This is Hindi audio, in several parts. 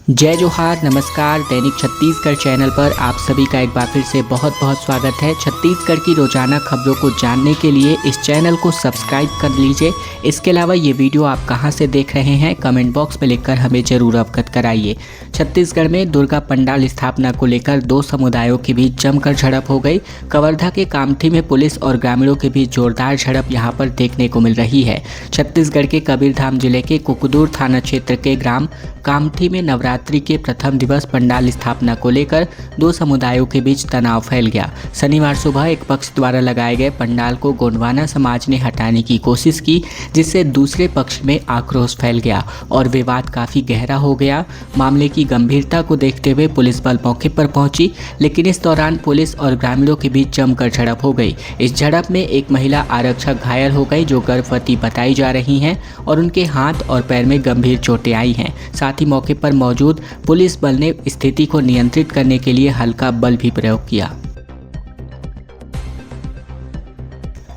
जय जोहार, नमस्कार। दैनिक छत्तीसगढ़ चैनल पर आप सभी का एक बार फिर से बहुत बहुत स्वागत है। छत्तीसगढ़ की रोजाना खबरों को जानने के लिए इस चैनल को सब्सक्राइब कर लीजिए। इसके अलावा ये वीडियो आप कहां से देख रहे हैं कमेंट बॉक्स में लिखकर हमें जरूर अवगत कराइए। छत्तीसगढ़ में दुर्गा पंडाल स्थापना को लेकर दो समुदायों के बीच जमकर झड़प हो गई। कवर्धा के कामठी में पुलिस और ग्रामीणों के बीच जोरदार झड़प यहां पर देखने को मिल रही है। छत्तीसगढ़ के कबीरधाम जिले के कुकुदूर थाना क्षेत्र के ग्राम कामठी में नवरात्रि के प्रथम दिवस पंडाल स्थापना को लेकर दो समुदायों के बीच तनाव फैल गया। शनिवार सुबह एक पक्ष द्वारा लगाए गए पंडाल को गोंडवाना समाज ने हटाने की कोशिश की, जिससे दूसरे पक्ष में आक्रोश फैल गया और विवाद काफी गहरा हो गया। मामले की गंभीरता को देखते हुए पुलिस बल मौके पर पहुंची, लेकिन इस दौरान पुलिस और ग्रामीणों के बीच जमकर झड़प हो गई। इस झड़प में एक महिला आरक्षक घायल हो गई, जो गर्भवती बताई जा रही हैं और उनके हाथ और पैर में गंभीर चोटें आई हैं। साथ ही मौके पर मौजूद पुलिस बल ने स्थिति को नियंत्रित करने के लिए हल्का बल भी प्रयोग किया।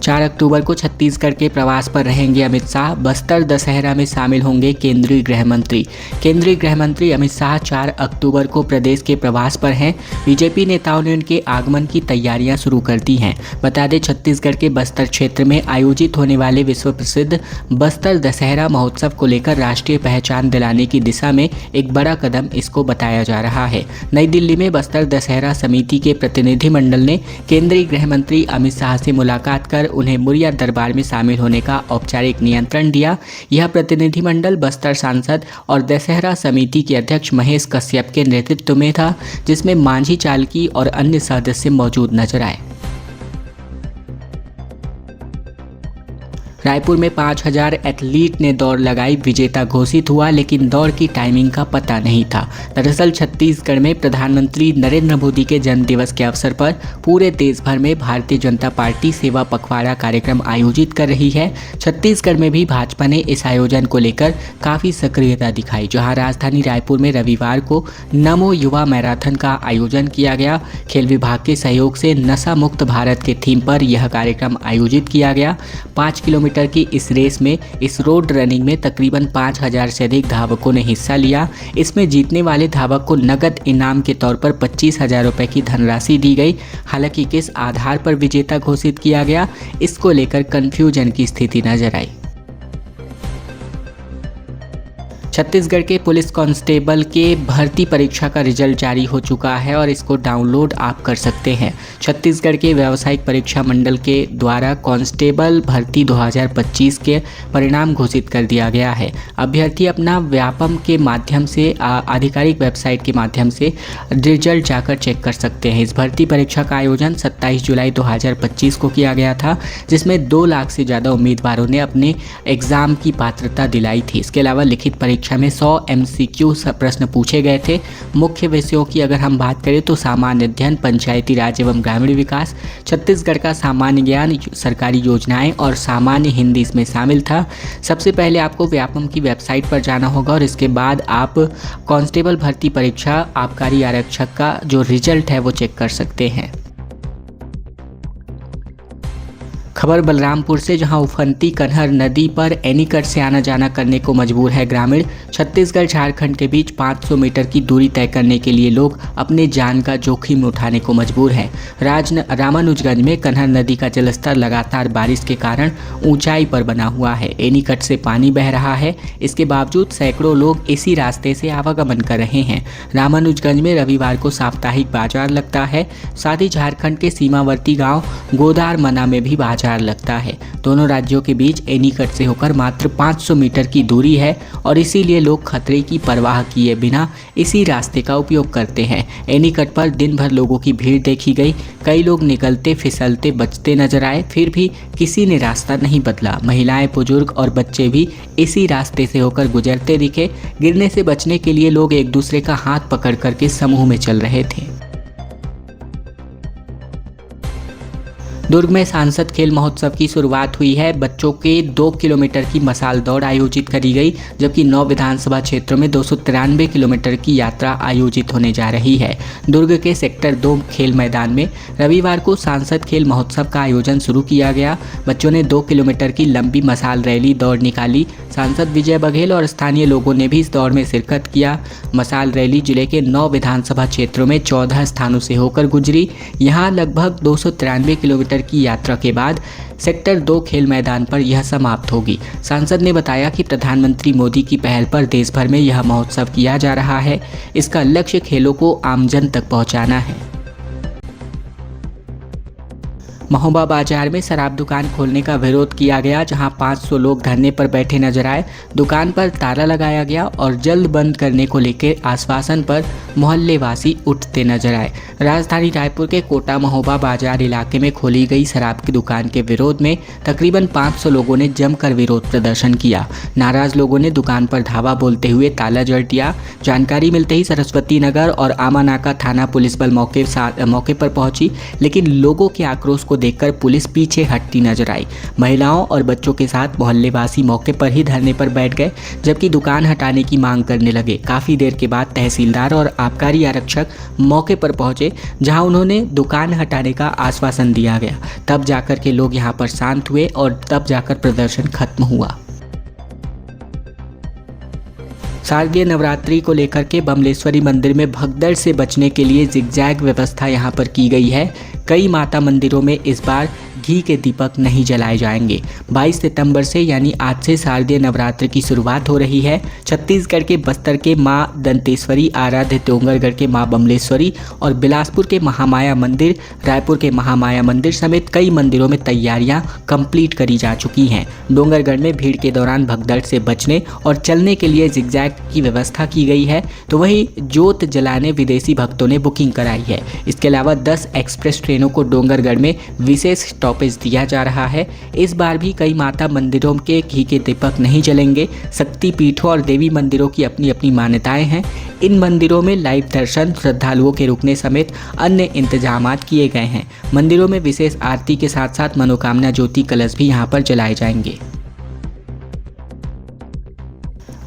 4 अक्टूबर को छत्तीसगढ़ के प्रवास पर रहेंगे अमित शाह। बस्तर दशहरा में शामिल होंगे केंद्रीय गृह मंत्री। केंद्रीय गृह मंत्री अमित शाह 4 अक्टूबर को प्रदेश के प्रवास पर हैं। बीजेपी नेताओं ने उनके आगमन की तैयारियां शुरू कर दी हैं। बता दें, छत्तीसगढ़ के बस्तर क्षेत्र में आयोजित होने वाले विश्व प्रसिद्ध बस्तर दशहरा महोत्सव को लेकर राष्ट्रीय पहचान दिलाने की दिशा में एक बड़ा कदम इसको बताया जा रहा है। नई दिल्ली में बस्तर दशहरा समिति के प्रतिनिधिमंडल ने केंद्रीय गृह मंत्री अमित शाह से मुलाकात कर उन्हें मुरिया दरबार में शामिल होने का औपचारिक निमंत्रण दिया। यह प्रतिनिधिमंडल बस्तर सांसद और दशहरा समिति के अध्यक्ष महेश कश्यप के नेतृत्व में था, जिसमें मांझी चालकी और अन्य सदस्य मौजूद नजर आए। रायपुर में 5000 एथलीट ने दौड़ लगाई, विजेता घोषित हुआ, लेकिन दौड़ की टाइमिंग का पता नहीं था। दरअसल छत्तीसगढ़ में प्रधानमंत्री नरेंद्र मोदी के जन्मदिवस के अवसर पर पूरे देश भर में भारतीय जनता पार्टी सेवा पखवाड़ा कार्यक्रम आयोजित कर रही है। छत्तीसगढ़ में भी भाजपा ने इस आयोजन को लेकर काफ़ी सक्रियता दिखाई, जहां राजधानी रायपुर में रविवार को नमो युवा मैराथन का आयोजन किया गया। खेल विभाग के सहयोग से नशा मुक्त भारत के थीम पर यह कार्यक्रम आयोजित किया गया। 5 किलोमीटर की इस रेस में इस रोड रनिंग में तकरीबन 5000 से अधिक धावकों ने हिस्सा लिया। इसमें जीतने वाले धावक को नगद इनाम के तौर पर 25,000 रुपए की धनराशि दी गई। हालांकि किस आधार पर विजेता घोषित किया गया, इसको लेकर कंफ्यूजन की स्थिति नजर आई। छत्तीसगढ़ के पुलिस कांस्टेबल के भर्ती परीक्षा का रिजल्ट जारी हो चुका है और इसको डाउनलोड आप कर सकते हैं। छत्तीसगढ़ के व्यावसायिक परीक्षा मंडल के द्वारा कांस्टेबल भर्ती 2025 के परिणाम घोषित कर दिया गया है। अभ्यर्थी अपना व्यापम के माध्यम से आधिकारिक वेबसाइट के माध्यम से रिजल्ट जाकर चेक कर सकते हैं। इस भर्ती परीक्षा का आयोजन 27 जुलाई 2025 को किया गया था, जिसमें 2 लाख से ज़्यादा उम्मीदवारों ने अपने एग्ज़ाम की पात्रता दिलाई थी। इसके अलावा लिखित परीक्षा में 100 MCQ प्रश्न पूछे गए थे। मुख्य विषयों की अगर हम बात करें तो सामान्य अध्ययन, पंचायती राज एवं ग्रामीण विकास, छत्तीसगढ़ का सामान्य ज्ञान, सरकारी योजनाएं और सामान्य हिंदी इसमें शामिल था। सबसे पहले आपको व्यापम की वेबसाइट पर जाना होगा और इसके बाद आप कांस्टेबल भर्ती परीक्षा आबकारी आरक्षक का जो रिजल्ट है वो चेक कर सकते हैं। खबर बलरामपुर से, जहां उफनती कन्हर नदी पर एनीकट से आना जाना करने को मजबूर है ग्रामीण। छत्तीसगढ़ झारखंड के बीच 500 मीटर की दूरी तय करने के लिए लोग अपने जान का जोखिम उठाने को मजबूर हैं। रामानुजगंज में कन्हर नदी का जलस्तर लगातार बारिश के कारण ऊंचाई पर बना हुआ है। एनीकट से पानी बह रहा है, इसके बावजूद सैकड़ों लोग इसी रास्ते से आवागमन कर रहे हैं। रामानुजगंज में रविवार को साप्ताहिक बाजार लगता है। साथ ही झारखंड के सीमावर्ती गाँव गोदारमना में भी बाजार लगता है। दोनों राज्यों के बीच एनीकट से होकर मात्र 500 मीटर की दूरी है और इसीलिए लोग खतरे की परवाह किए बिना इसी रास्ते का उपयोग करते हैं। एनीकट पर दिन भर लोगों की भीड़ देखी गई। कई लोग निकलते फिसलते बचते नजर आए, फिर भी किसी ने रास्ता नहीं बदला। महिलाएं, बुजुर्ग और बच्चे भी इसी रास्ते से होकर गुजरते दिखे। गिरने से बचने के लिए लोग एक दूसरे का हाथ पकड़ करके समूह में चल रहे थे। दुर्ग में सांसद खेल महोत्सव की शुरुआत हुई है। बच्चों के 2 किलोमीटर की मसाल दौड़ आयोजित करी गई, जबकि 9 विधानसभा क्षेत्रों में 293 किलोमीटर की यात्रा आयोजित होने जा रही है। दुर्ग के सेक्टर 2 खेल मैदान में रविवार को सांसद खेल महोत्सव का आयोजन शुरू किया गया। बच्चों ने 2 किलोमीटर की लंबी मसाल रैली दौड़ निकाली। सांसद विजय बघेल और स्थानीय लोगों ने भी इस दौड़ में शिरकत किया। मसाल रैली जिले के 9 विधानसभा क्षेत्रों में 14 स्थानों से होकर गुजरी। यहाँ लगभग 293 किलोमीटर की यात्रा के बाद सेक्टर 2 खेल मैदान पर यह समाप्त होगी। सांसद ने बताया कि प्रधानमंत्री मोदी की पहल पर देश भर में यह महोत्सव किया जा रहा है। इसका लक्ष्य खेलों को आमजन तक पहुंचाना है। महोबा बाजार में शराब दुकान खोलने का विरोध किया गया, जहां 500 लोग धरने पर बैठे नजर आए। दुकान पर ताला लगाया गया और जल्द बंद करने को लेकर आश्वासन पर मोहल्ले वासी उठते नजर आए। राजधानी रायपुर के कोटा महोबा बाजार इलाके में खोली गई शराब की दुकान के विरोध में तकरीबन 500 लोगों ने जमकर विरोध प्रदर्शन किया। नाराज लोगों ने दुकान पर धावा बोलते हुए ताला जड़ दिया। जानकारी मिलते ही सरस्वती नगर और आमानाका थाना पुलिस बल मौके पर पहुंची, लेकिन लोगों के आक्रोश को देखकर पुलिस पीछे हटती नजर आई। महिलाओं और बच्चों के साथ मोहल्ले वासी मौके पर ही धरने पर बैठ गए, जबकि दुकान हटाने की मांग करने लगे। काफी देर के बाद तहसीलदार और आबकारी आरक्षक मौके पर पहुंचे, जहां उन्होंने दुकान हटाने का आश्वासन दिया गया। तब जाकर के लोग यहां पर शांत हुए और तब जाकर प्रदर्शन खत्म हुआ। शारदीय नवरात्रि को लेकर के बमलेश्वरी मंदिर में भगदड़ से बचने के लिए जिगजैग व्यवस्था यहां पर की गई है। कई माता मंदिरों में इस बार घी के दीपक नहीं जलाए जाएंगे। 22 सितंबर से यानी आज से शारदीय नवरात्र की शुरुआत हो रही है। छत्तीसगढ़ के बस्तर के माँ दंतेश्वरी आराध्य, डोंगरगढ़ के माँ बमलेश्वरी और बिलासपुर के महामाया मंदिर, रायपुर के महामाया मंदिर समेत कई मंदिरों में तैयारियां कंप्लीट करी जा चुकी हैं। डोंगरगढ़ में भीड़ के दौरान भगदड़ से बचने और चलने के लिए जिगजैग की व्यवस्था की गई है, तो वहीं जोत जलाने विदेशी भक्तों ने बुकिंग कराई है। इसके अलावा 10 एक्सप्रेस ट्रेनों को डोंगरगढ़ में विशेष स्टॉपेज दिया जा रहा है। इस बार भी कई माता मंदिरों के घी के दीपक नहीं जलेंगे। शक्ति पीठों और देवी मंदिरों की अपनी अपनी मान्यताएं हैं। इन मंदिरों में लाइव दर्शन, श्रद्धालुओं के रुकने समेत अन्य इंतजामात किए गए हैं। मंदिरों में विशेष आरती के साथ साथ मनोकामना ज्योति कलश भी यहां पर जलाए जाएंगे।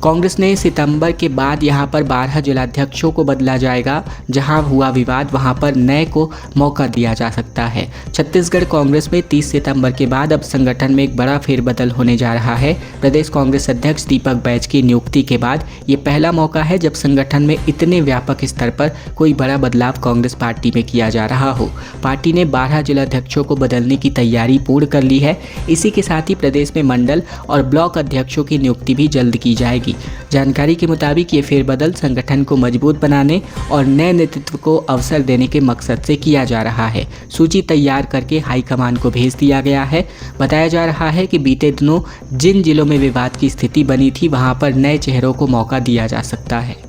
कांग्रेस ने सितंबर के बाद यहां पर 12 जिलाध्यक्षों को बदला जाएगा। जहां हुआ विवाद वहां पर नए को मौका दिया जा सकता है। छत्तीसगढ़ कांग्रेस में 30 सितंबर के बाद अब संगठन में एक बड़ा फेरबदल होने जा रहा है। प्रदेश कांग्रेस अध्यक्ष दीपक बैज की नियुक्ति के बाद ये पहला मौका है जब संगठन में इतने व्यापक स्तर पर कोई बड़ा बदलाव कांग्रेस पार्टी में किया जा रहा हो। पार्टी ने 12 जिलाध्यक्षों को बदलने की तैयारी पूर्ण कर ली है। इसी के साथ ही प्रदेश में मंडल और ब्लॉक अध्यक्षों की नियुक्ति भी जल्द की जाएगी। जानकारी के मुताबिक ये फेरबदल संगठन को मजबूत बनाने और नए नेतृत्व को अवसर देने के मकसद से किया जा रहा है। सूची तैयार करके हाईकमान को भेज दिया गया है। बताया जा रहा है कि बीते दिनों जिन जिलों में विवाद की स्थिति बनी थी वहां पर नए चेहरों को मौका दिया जा सकता है।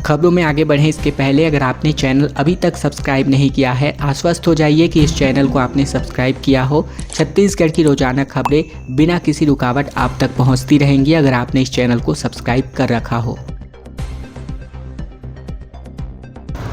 खबरों में आगे बढ़ें इसके पहले अगर आपने चैनल अभी तक सब्सक्राइब नहीं किया है, आश्वस्त हो जाइए कि इस चैनल को आपने सब्सक्राइब किया हो। छत्तीसगढ़ की रोजाना खबरें बिना किसी रुकावट आप तक पहुंचती रहेंगी अगर आपने इस चैनल को सब्सक्राइब कर रखा हो।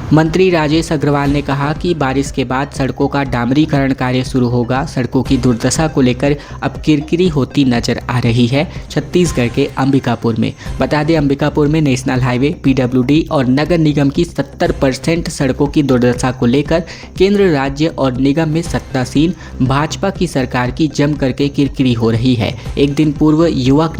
मंत्री राजेश अग्रवाल ने कहा कि बारिश के बाद सड़कों का डामरीकरण कार्य शुरू होगा। सड़कों की दुर्दशा को लेकर अब किरकिरी होती नजर आ रही है छत्तीसगढ़ के अंबिकापुर में। बता दें, अंबिकापुर में नेशनल हाईवे, पीडब्ल्यूडी और नगर निगम की 70% सड़कों की दुर्दशा को लेकर केंद्र, राज्य और निगम में सत्तासीन भाजपा की सरकार की जम करके किरकिरी हो रही है। एक दिन पूर्व युवक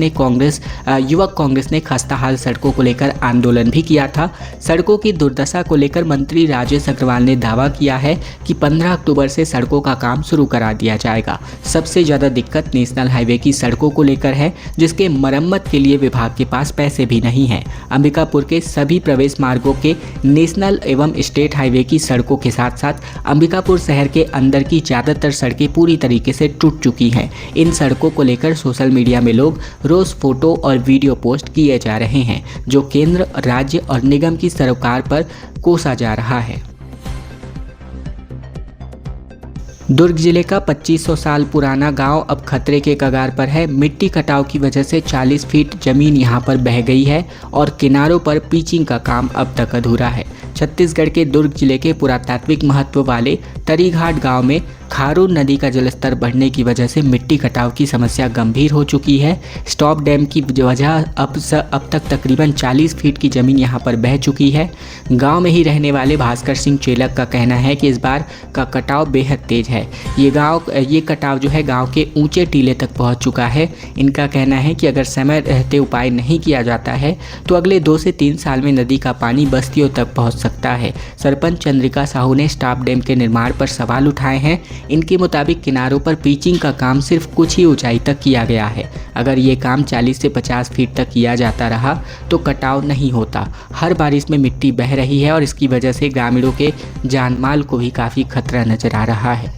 कांग्रेस ने खस्ताहाल सड़कों को लेकर आंदोलन भी किया था। सड़कों की दुर्दशा को लेकर मंत्री राजेश अग्रवाल ने दावा किया है कि 15 अक्टूबर से सड़कों का काम शुरू करा दिया जाएगा। सबसे ज़्यादा दिक्कत नेशनल हाईवे की सड़कों को लेकर है, जिसके मरम्मत के लिए विभाग के पास पैसे भी नहीं हैं। अंबिकापुर के सभी प्रवेश मार्गों के नेशनल एवं स्टेट हाईवे की सड़कों के साथ साथ अंबिकापुर शहर के अंदर की ज़्यादातर सड़कें पूरी तरीके से टूट चुकी हैं। इन सड़कों को लेकर सोशल मीडिया में लोग रोज़ फोटो और वीडियो पोस्ट किए जा रहे हैं, जो केंद्र, राज्य और निगम की सरकार पर कोसा जा रहा है। दुर्ग जिले का 2500 साल पुराना गांव अब खतरे के कगार पर है। मिट्टी कटाव की वजह से 40 फीट जमीन यहां पर बह गई है और किनारों पर पिचिंग का काम अब तक अधूरा है। छत्तीसगढ़ के दुर्ग जिले के पुरातात्विक महत्व वाले तरीघाट गांव में खारून नदी का जलस्तर बढ़ने की वजह से मिट्टी कटाव की समस्या गंभीर हो चुकी है। स्टॉप डैम की वजह अब तक तकरीबन 40 फीट की ज़मीन यहां पर बह चुकी है। गांव में ही रहने वाले भास्कर सिंह चेलक का कहना है कि इस बार का कटाव बेहद तेज है। ये कटाव जो है गांव के ऊंचे टीले तक पहुंच चुका है। इनका कहना है कि अगर समय रहते उपाय नहीं किया जाता है तो अगले 2 से 3 साल में नदी का पानी बस्तियों तक पहुँच सकता है। सरपंच चंद्रिका साहू ने स्टॉप डैम के निर्माण पर सवाल उठाए हैं। इनके मुताबिक किनारों पर पिचिंग का काम सिर्फ कुछ ही ऊंचाई तक किया गया है। अगर ये काम 40 से 50 फीट तक किया जाता रहा तो कटाव नहीं होता। हर बारिश में मिट्टी बह रही है और इसकी वजह से ग्रामीणों के जानमाल को भी काफ़ी खतरा नजर आ रहा है।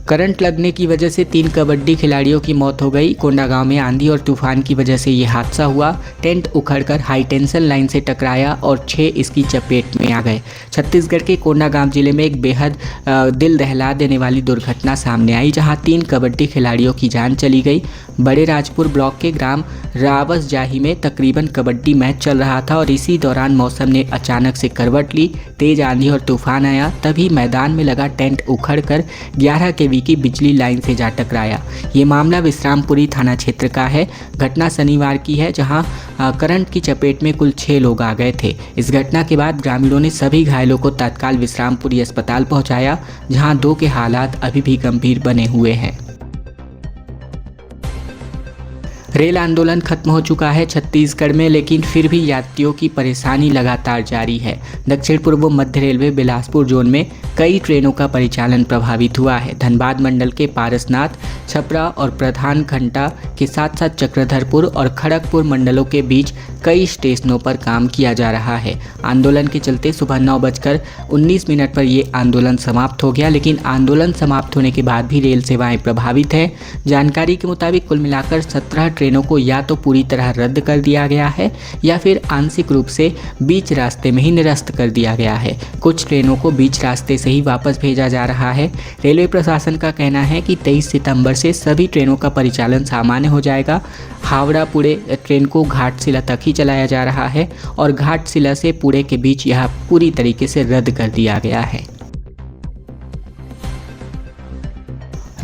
करंट लगने की वजह से 3 कबड्डी खिलाड़ियों की मौत हो गई। कोंडागांव में आंधी और तूफान की वजह से ये हादसा हुआ। टेंट उखड़कर हाई टेंशन लाइन से टकराया और 6 इसकी चपेट में आ गए। छत्तीसगढ़ के कोंडागांव जिले में एक बेहद दिल दहला देने वाली दुर्घटना सामने आई, जहां 3 कबड्डी खिलाड़ियों की जान चली गई। बड़े राजपुर ब्लॉक के ग्राम रावसजाही में तकरीबन कबड्डी मैच चल रहा था और इसी दौरान मौसम ने अचानक से करवट ली। तेज आंधी और तूफान आया, तभी मैदान में लगा टेंट उखड़कर 11 केवी की बिजली लाइन से जा टकराया। ये मामला विश्रामपुरी थाना क्षेत्र का है। घटना शनिवार की है, जहां करंट की चपेट में कुल 6 लोग आ गए थे। इस घटना के बाद ग्रामीणों ने सभी घायलों को तत्काल विश्रामपुरी अस्पताल पहुंचाया, जहां 2 के हालात अभी भी गंभीर बने हुए हैं। रेल आंदोलन खत्म हो चुका है छत्तीसगढ़ में, लेकिन फिर भी यात्रियों की परेशानी लगातार जारी है। दक्षिण पूर्व मध्य रेलवे बिलासपुर जोन में कई ट्रेनों का परिचालन प्रभावित हुआ है। धनबाद मंडल के पारसनाथ, छपरा और प्रधान घंटा के साथ साथ चक्रधरपुर और खड़गपुर मंडलों के बीच कई स्टेशनों पर काम किया जा रहा है। आंदोलन के चलते सुबह 9:19 पर ये आंदोलन समाप्त हो गया, लेकिन आंदोलन समाप्त होने के बाद भी रेल सेवाएं प्रभावित हैं। जानकारी के मुताबिक कुल मिलाकर 17 ट्रेनों को या तो पूरी तरह रद्द कर दिया गया है या फिर आंशिक रूप से बीच रास्ते में ही निरस्त कर दिया गया है। कुछ ट्रेनों को बीच रास्ते से ही वापस भेजा जा रहा है। रेलवे प्रशासन का कहना है कि 23 सितंबर से सभी ट्रेनों का परिचालन सामान्य हो जाएगा। हावड़ा पुणे ट्रेन को घाटशिला तक ही चलाया जा रहा है और घाटशिला से पुणे के बीच यह पूरी तरीके से रद्द कर दिया गया है।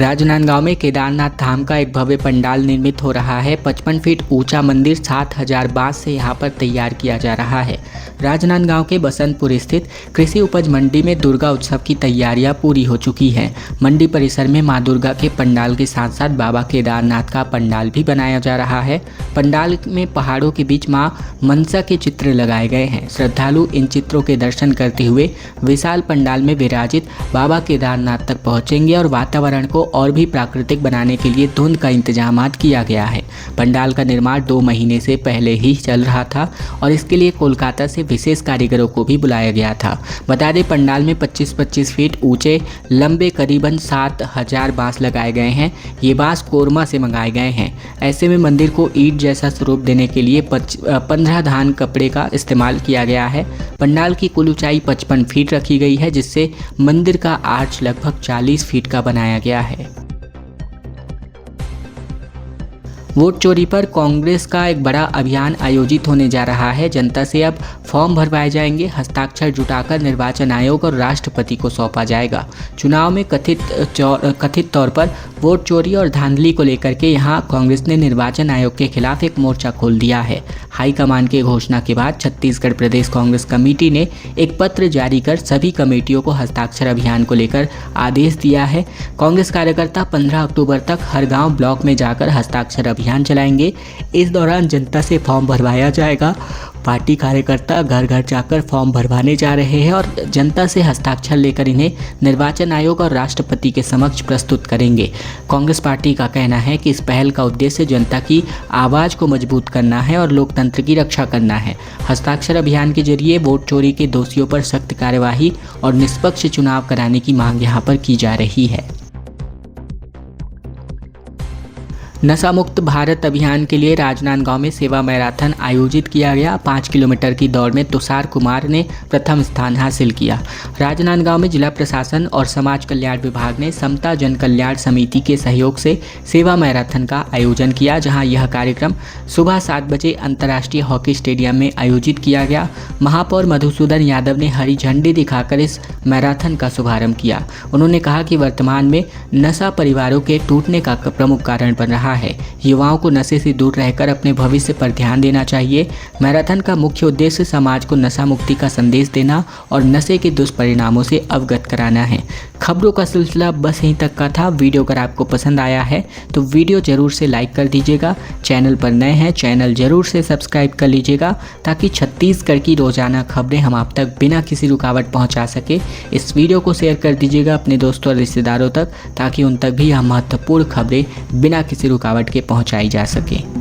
राजनांदगांव में केदारनाथ धाम का एक भव्य पंडाल निर्मित हो रहा है। 55 फीट ऊंचा मंदिर 7000 बांस से यहां पर तैयार किया जा रहा है। राजनांदगांव के बसंतपुर स्थित कृषि उपज मंडी में दुर्गा उत्सव की तैयारियां पूरी हो चुकी हैं। मंडी परिसर में मां दुर्गा के पंडाल के साथ साथ बाबा केदारनाथ का पंडाल भी बनाया जा रहा है। पंडाल में पहाड़ों के बीच मां मनसा के चित्र लगाए गए हैं। श्रद्धालु इन चित्रों के दर्शन करते हुए विशाल पंडाल में विराजित बाबा केदारनाथ तक पहुंचेंगे और वातावरण को और भी प्राकृतिक बनाने के लिए धुंध का इंतजामात किया गया है। पंडाल का निर्माण 2 महीने से पहले ही चल रहा था और इसके लिए कोलकाता से विशेष कारीगरों को भी बुलाया गया था। बता दें, पंडाल में 25-25 फीट ऊंचे लंबे करीबन 7000 बांस लगाए गए हैं। ये बांस कोरमा से मंगाए गए हैं। ऐसे में मंदिर को ईंट जैसा स्वरूप देने के लिए 15 धान कपड़े का इस्तेमाल किया गया है। पंडाल की कुल ऊंचाई 55 फीट रखी गई है, जिससे मंदिर का आर्च लगभग 40 फीट का बनाया गया है। वोट चोरी पर कांग्रेस का एक बड़ा अभियान आयोजित होने जा रहा है। जनता से अब फॉर्म भरवाए जाएंगे। हस्ताक्षर जुटाकर निर्वाचन आयोग और राष्ट्रपति को सौंपा जाएगा। चुनाव में कथित तौर पर वोट चोरी और धांधली को लेकर के यहां कांग्रेस ने निर्वाचन आयोग के खिलाफ एक मोर्चा खोल दिया है। हाईकमान की घोषणा के बाद छत्तीसगढ़ प्रदेश कांग्रेस कमेटी ने एक पत्र जारी कर सभी कमेटियों को हस्ताक्षर अभियान को लेकर आदेश दिया है। कांग्रेस कार्यकर्ता 15 अक्टूबर तक हर गांव ब्लॉक में जाकर हस्ताक्षर अभियान चलाएंगे। इस दौरान जनता से फॉर्म भरवाया जाएगा। पार्टी कार्यकर्ता घर घर जाकर फॉर्म भरवाने जा रहे हैं और जनता से हस्ताक्षर लेकर इन्हें निर्वाचन आयोग और राष्ट्रपति के समक्ष प्रस्तुत करेंगे। कांग्रेस पार्टी का कहना है कि इस पहल का उद्देश्य जनता की आवाज़ को मजबूत करना है और लोकतंत्र की रक्षा करना है। हस्ताक्षर अभियान के जरिए वोट चोरी के दोषियों पर सख्त कार्यवाही और निष्पक्ष चुनाव कराने की मांग यहाँ पर की जा रही है। नशा मुक्त भारत अभियान के लिए राजनांदगांव में सेवा मैराथन आयोजित किया गया। 5 किलोमीटर की दौड़ में तुषार कुमार ने प्रथम स्थान हासिल किया। राजनांदगांव में जिला प्रशासन और समाज कल्याण विभाग ने समता जन कल्याण समिति के सहयोग से सेवा मैराथन का आयोजन किया, जहां यह कार्यक्रम सुबह 7 बजे अंतर्राष्ट्रीय हॉकी स्टेडियम में आयोजित किया गया। महापौर मधुसूदन यादव ने हरी झंडी दिखाकर इस मैराथन का शुभारंभ किया। उन्होंने कहा कि वर्तमान में नशा परिवारों के टूटने का प्रमुख कारण बन रहा है। युवाओं को नशे से दूर रहकर अपने भविष्य पर ध्यान देना चाहिए। मैराथन का मुख्य उद्देश्य समाज को नशा मुक्ति का संदेश देना और नशे के दुष्परिणामों से अवगत कराना है। खबरों का सिलसिला बस यहीं तक का था। वीडियो अगर आपको पसंद आया है तो वीडियो जरूर से लाइक कर दीजिएगा। चैनल पर नए हैं, चैनल जरूर से सब्सक्राइब कर लीजिएगा ताकि छत्तीसगढ़ की रोजाना खबरें हम आप तक बिना किसी रुकावट पहुंचा सके। इस वीडियो को शेयर कर दीजिएगा अपने दोस्तों और रिश्तेदारों तक ताकि उन तक भी यह महत्वपूर्ण खबरें बिना किसी रुकावट के पहुंचाई जा सके।